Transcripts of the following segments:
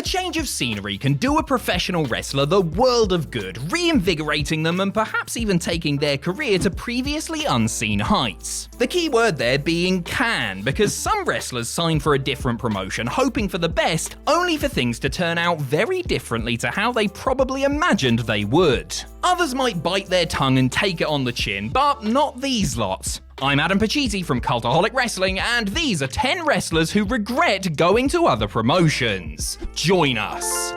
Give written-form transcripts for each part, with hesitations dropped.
A change of scenery can do a professional wrestler the world of good, reinvigorating them and perhaps even taking their career to previously unseen heights. The key word there being can, because some wrestlers sign for a different promotion hoping for the best, only for things to turn out very differently to how they probably imagined they would. Others might bite their tongue and take it on the chin, but not these lots. I'm Adam Pacitti from Cultaholic Wrestling, and these are 10 wrestlers who regret going to other promotions. Join us.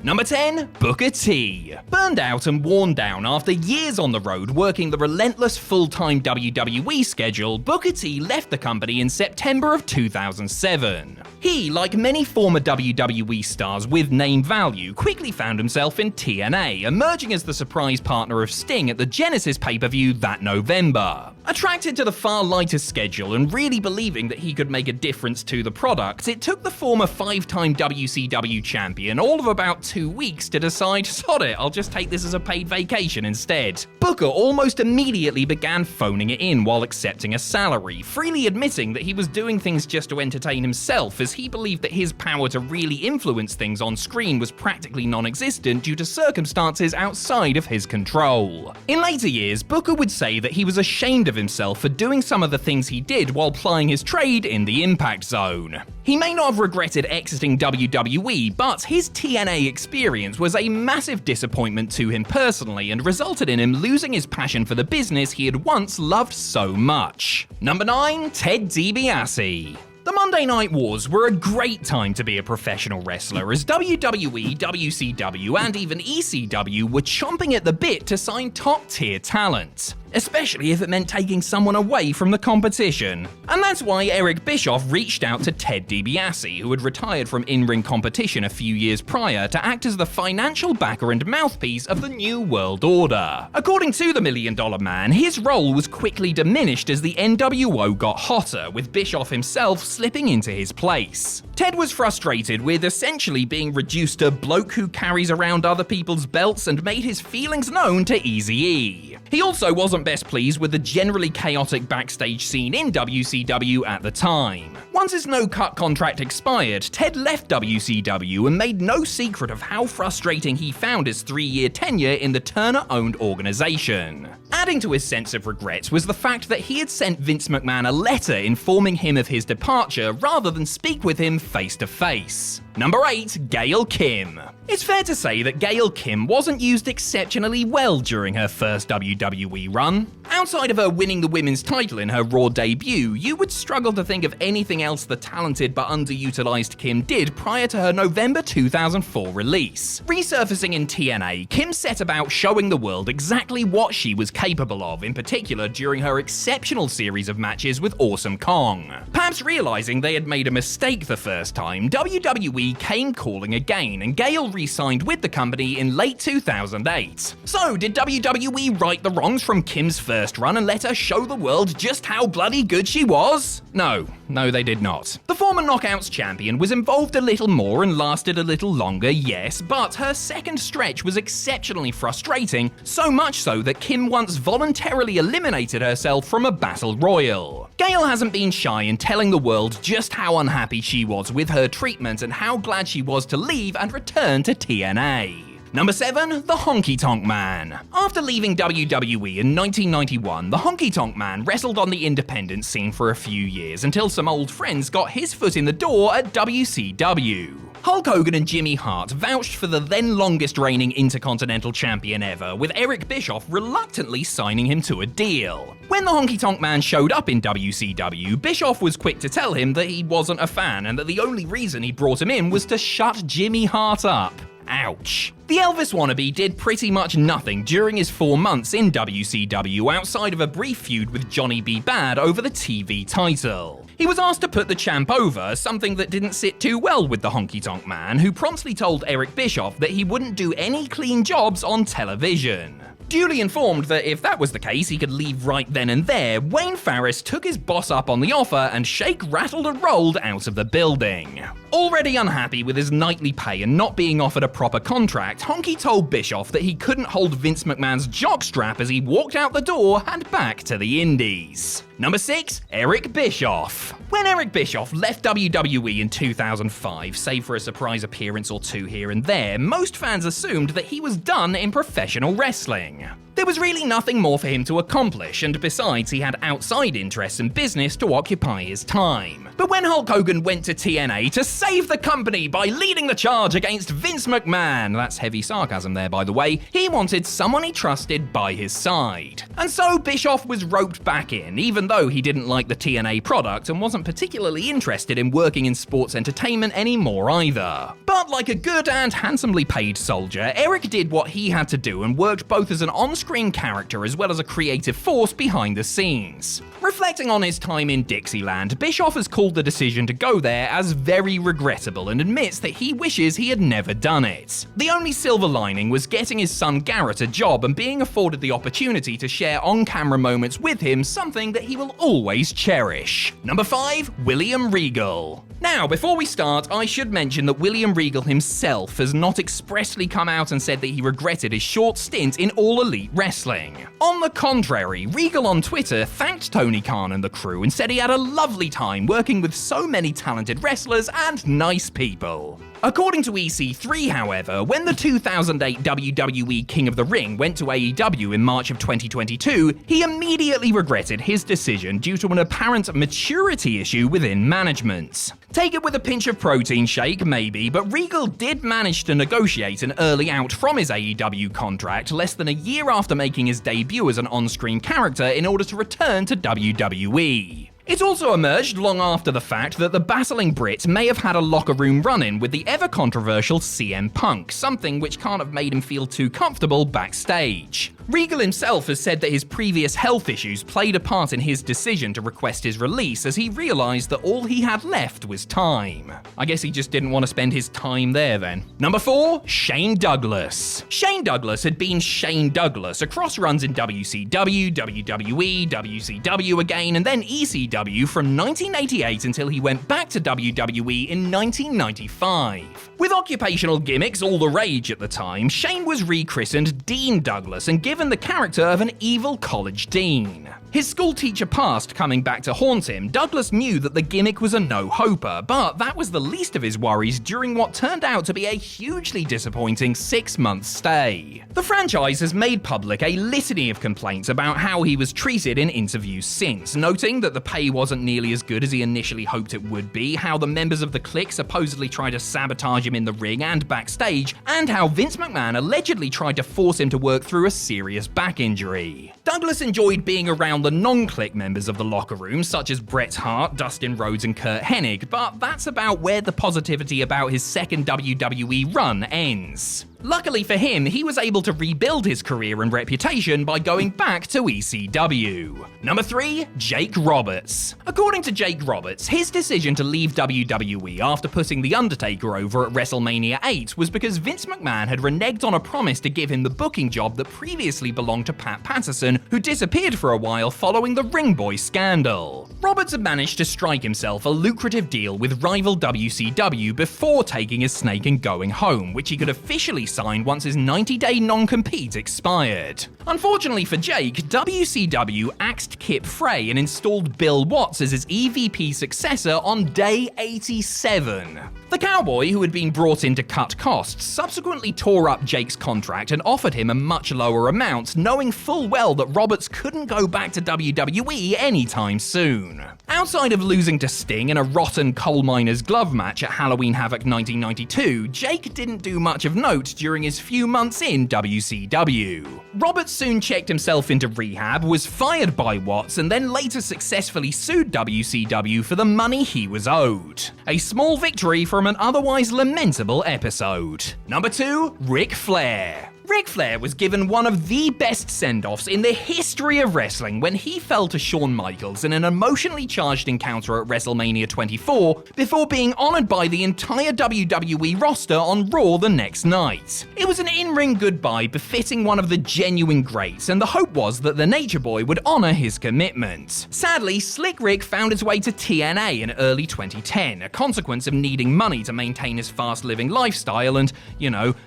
Number 10, Booker T. Burned out and worn down after years on the road working the relentless full-time WWE schedule, Booker T left the company in September of 2007. He, like many former WWE stars with name value, quickly found himself in TNA, emerging as the surprise partner of Sting at the Genesis pay-per-view that November. Attracted to the far lighter schedule and really believing that he could make a difference to the product, it took the former 5-time WCW champion all of about 2 weeks to decide, sod it, I'll just take this as a paid vacation instead. Booker almost immediately began phoning it in while accepting a salary, freely admitting that he was doing things just to entertain himself, as he believed that his power to really influence things on screen was practically non-existent due to circumstances outside of his control. In later years, Booker would say that he was ashamed of himself for doing some of the things he did while plying his trade in the Impact Zone. He may not have regretted exiting WWE, but his TNA experience was a massive disappointment to him personally and resulted in him losing his passion for the business he had once loved so much. Number 9, Ted DiBiase. The Monday Night Wars were a great time to be a professional wrestler, as WWE, WCW, and even ECW were chomping at the bit to sign top-tier talent, especially if it meant taking someone away from the competition. And that's why Eric Bischoff reached out to Ted DiBiase, who had retired from in-ring competition a few years prior, to act as the financial backer and mouthpiece of the New World Order. According to the $1 Million Man, his role was quickly diminished as the NWO got hotter, with Bischoff himself slipping into his place. Ted was frustrated with essentially being reduced to bloke who carries around other people's belts and made his feelings known to Eazy-E. He also wasn't best pleased with the generally chaotic backstage scene in WCW at the time. Once his no-cut contract expired, Ted left WCW and made no secret of how frustrating he found his 3-year tenure in the Turner-owned organization. Adding to his sense of regret was the fact that he had sent Vince McMahon a letter informing him of his departure rather than speak with him face-to-face. Number 8, Gail Kim. It's fair to say that Gail Kim wasn't used exceptionally well during her first WWE run. Outside of her winning the women's title in her Raw debut, you would struggle to think of anything else the talented but underutilized Kim did prior to her November 2004 release. Resurfacing in TNA, Kim set about showing the world exactly what she was capable of, in particular during her exceptional series of matches with Awesome Kong. Perhaps realizing they had made a mistake the first time, WWE came calling again, and Gail re-signed with the company in late 2008. So, did WWE right the wrongs from Kim's first run and let her show the world just how bloody good she was? No, they did not. The former Knockouts champion was involved a little more and lasted a little longer, yes, but her second stretch was exceptionally frustrating, so much so that Kim once voluntarily eliminated herself from a battle royal. Gail hasn't been shy in telling the world just how unhappy she was with her treatment and how glad she was to leave and return to TNA. Number 7, the Honky Tonk Man. After leaving WWE in 1991, the Honky Tonk Man wrestled on the independent scene for a few years until some old friends got his foot in the door at WCW. Hulk Hogan and Jimmy Hart vouched for the then longest reigning Intercontinental Champion ever, with Eric Bischoff reluctantly signing him to a deal. When the Honky Tonk Man showed up in WCW, Bischoff was quick to tell him that he wasn't a fan and that the only reason he brought him in was to shut Jimmy Hart up. Ouch. The Elvis wannabe did pretty much nothing during his 4 months in WCW outside of a brief feud with Johnny B. Bad over the TV title. He was asked to put the champ over, something that didn't sit too well with the Honky Tonk Man, who promptly told Eric Bischoff that he wouldn't do any clean jobs on television. Duly informed that if that was the case he could leave right then and there, Wayne Farris took his boss up on the offer and shake, rattled and rolled out of the building. Already unhappy with his nightly pay and not being offered a proper contract, Honky told Bischoff that he couldn't hold Vince McMahon's jockstrap as he walked out the door and back to the indies. Number 6, Eric Bischoff. When Eric Bischoff left WWE in 2005, save for a surprise appearance or two here and there, most fans assumed that he was done in professional wrestling. There was really nothing more for him to accomplish, and besides, he had outside interests and business to occupy his time. But when Hulk Hogan went to TNA to save the company by leading the charge against Vince McMahon, that's heavy sarcasm there by the way, he wanted someone he trusted by his side. And so Bischoff was roped back in, even though he didn't like the TNA product and wasn't particularly interested in working in sports entertainment anymore either. But like a good and handsomely paid soldier, Eric did what he had to do and worked both as an on-screen character as well as a creative force behind the scenes. Reflecting on his time in Dixieland, Bischoff has called the decision to go there as very regrettable and admits that he wishes he had never done it. The only silver lining was getting his son Garrett a job and being afforded the opportunity to share on-camera moments with him, something that he will always cherish. Number 5, William Regal. Now, before we start, I should mention that William Regal himself has not expressly come out and said that he regretted his short stint in All Elite Wrestling. On the contrary, Regal on Twitter thanked Tony Khan and the crew and said he had a lovely time working with so many talented wrestlers and nice people. According to EC3, however, when the 2008 WWE King of the Ring went to AEW in March of 2022, he immediately regretted his decision due to an apparent maturity issue within management. Take it with a pinch of protein shake, maybe, but Regal did manage to negotiate an early out from his AEW contract less than a year after making his debut as an on-screen character in order to return to WWE. It also emerged long after the fact that the battling Brit may have had a locker room run-in with the ever-controversial CM Punk, something which can't have made him feel too comfortable backstage. Regal himself has said that his previous health issues played a part in his decision to request his release, as he realised that all he had left was time. I guess he just didn't want to spend his time there then. Number 4, Shane Douglas. Shane Douglas had been Shane Douglas across runs in WCW, WWE, WCW again, and then ECW from 1988 until he went back to WWE in 1995. With occupational gimmicks all the rage at the time, Shane was rechristened Dean Douglas and given the character of an evil college dean. His schoolteacher past coming back to haunt him, Douglas knew that the gimmick was a no-hoper, but that was the least of his worries during what turned out to be a hugely disappointing 6-month stay. The franchise has made public a litany of complaints about how he was treated in interviews since, noting that the pay wasn't nearly as good as he initially hoped it would be, how the members of the clique supposedly tried to sabotage him in the ring and backstage, and how Vince McMahon allegedly tried to force him to work through a serious back injury. Douglas enjoyed being around the non-clique members of the locker room, such as Bret Hart, Dustin Rhodes and Kurt Hennig, but that's about where the positivity about his second WWE run ends. Luckily for him, he was able to rebuild his career and reputation by going back to ECW. Number 3, Jake Roberts. According to Jake Roberts, his decision to leave WWE after putting The Undertaker over at WrestleMania 8 was because Vince McMahon had reneged on a promise to give him the booking job that previously belonged to Pat Patterson, who disappeared for a while following the Ring Boy scandal. Roberts had managed to strike himself a lucrative deal with rival WCW before taking his snake and going home, which he could officially sign once his 90-day non-compete expired. Unfortunately for Jake, WCW axed Kip Frey and installed Bill Watts as his EVP successor on day 87. The cowboy, who had been brought in to cut costs, subsequently tore up Jake's contract and offered him a much lower amount, knowing full well that Roberts couldn't go back to WWE anytime soon. Outside of losing to Sting in a rotten coal miner's glove match at Halloween Havoc 1992, Jake didn't do much of note during his few months in WCW. Roberts soon checked himself into rehab, was fired by Watts, and then later successfully sued WCW for the money he was owed. A small victory from an otherwise lamentable episode. Number 2, Ric Flair. Ric Flair was given one of the best send-offs in the history of wrestling when he fell to Shawn Michaels in an emotionally charged encounter at WrestleMania 24 before being honored by the entire WWE roster on Raw the next night. It was an in-ring goodbye befitting one of the genuine greats, and the hope was that the Nature Boy would honor his commitment. Sadly, Slick Rick found his way to TNA in early 2010, a consequence of needing money to maintain his fast-living lifestyle and,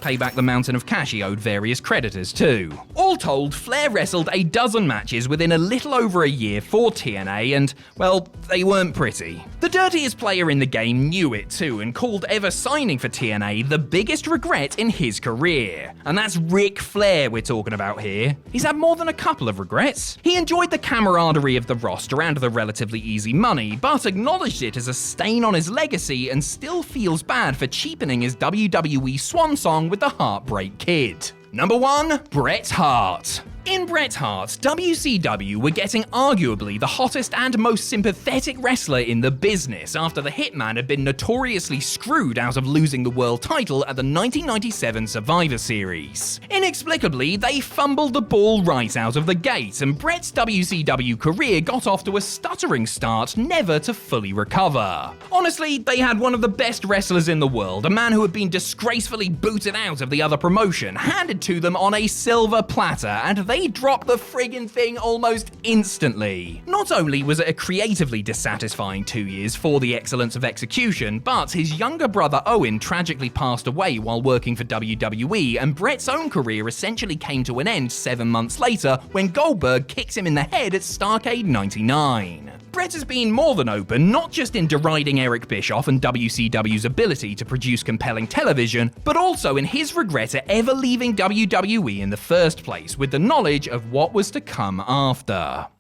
pay back the mountain of cash he owed various creditors too. All told, Flair wrestled a dozen matches within a little over a year for TNA, and, well, they weren't pretty. The dirtiest player in the game knew it too, and called ever signing for TNA the biggest regret in his career. And that's Ric Flair we're talking about here. He's had more than a couple of regrets. He enjoyed the camaraderie of the roster and the relatively easy money, but acknowledged it as a stain on his legacy and still feels bad for cheapening his WWE swan song with the Heartbreak Kid. Number 1. Bret Hart. In Bret Hart, WCW were getting arguably the hottest and most sympathetic wrestler in the business after the Hitman had been notoriously screwed out of losing the world title at the 1997 Survivor Series. Inexplicably, they fumbled the ball right out of the gate, and Bret's WCW career got off to a stuttering start, never to fully recover. Honestly, they had one of the best wrestlers in the world, a man who had been disgracefully booted out of the other promotion, handed to them on a silver platter, and they dropped the friggin' thing almost instantly. Not only was it a creatively dissatisfying 2 years for the excellence of execution, but his younger brother Owen tragically passed away while working for WWE, and Bret's own career essentially came to an end 7 months later when Goldberg kicked him in the head at Starrcade 99. Bret has been more than open, not just in deriding Eric Bischoff and WCW's ability to produce compelling television, but also in his regret at ever leaving WWE in the first place, with the knowledge of what was to come after.